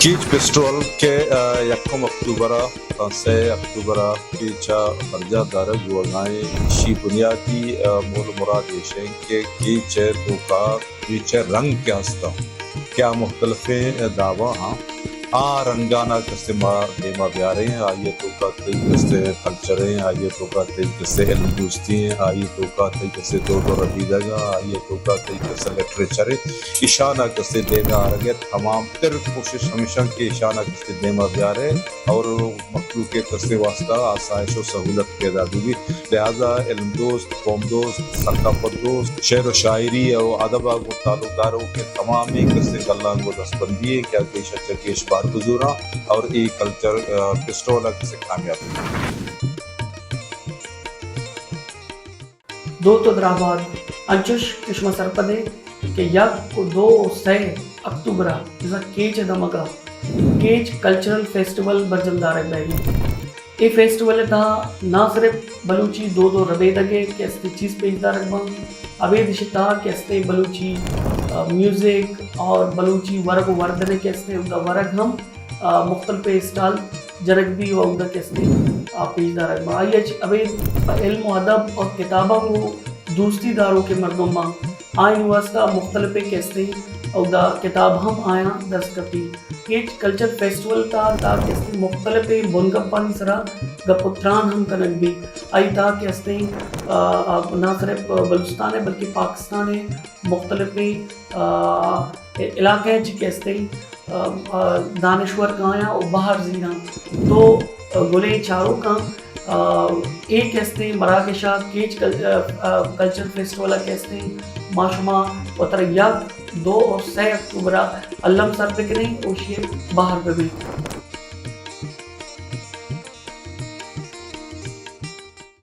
catch festival کے یکم اکتوبر تا 3 اکتوبر کیچا برجا دارگ وگائیں شی بنیادی مول مراد یہ کہ کیچ تو کا کیچ رنگ کیا ہستا کیا مختلف دعویٰ ہاں رنگانہ قصے دیما بیارے ہیں آئیے تو کا کئی قصے کلچر ہیں آئیے تو کا کئی قصے علم دوستی ہیں آئیے تو کا کئی قصے دو ردیدہ گا آئیے تو کا کئی قصے لٹریچر ہے اشانہ قصے دیما آرگے تمام تر کوشش ہمیشہ کے اشانہ قصے دیما بیارے اور مخلوق کے قصے واسطہ آسائش و سہولت پیدا ہوگی لہذا علم دوست قوم دوست ثقافت دوست شعر و شاعری اور ادب و تعلقداروں کے تمام ہی قصے گلان کو دستبندی ہے کیا کہ شچکیش بار گزورا اور ای کلچر فیسٹیول سے کامیاب ہوئی دو تو درآباد انچوش کشمہ سرپدے کہ یک کو 2 اکتوبر جیسا کیچ دمگا کیچ کلچرل فیسٹیول برجمدارک بیگی یہ فیسٹیول تھا نہ صرف بلوچی دو ربے دگے کہ استے چیز پیش دارک بان ابھی دشتا کہ استے بلوچی میوزک اور بلوچی ورگ و وردنے کے استے ان کا ورگ ہم مختلف اسٹال جرگ بھی و ان کے استے پیش دارک بان آئیے ابھی علم و ادب اور کتابوں کو دوستی داروں کے مردم ماں آئین واسطہ مختلف کیستے اور دا کتاب ہم آیا دستکتی کیچ کلچر فیسٹیول تا کیستے مختلف بنگپانی سرا گپتران ہم کنک بھی آئی تا کیستے نہ صرف بلوچستان ہے بلکہ پاکستان ہے مختلف علاقے جی کیستے دانشور کا آیا اور باہر زیرہ تو گلے چاروں کا ایک کیستے مراکشہ کیچ کلچر فیسٹیول کیستے ماشما وطر یک 2 اور 3 اکتوبر علم سر پہ کریں اوشی باہر پہ بھی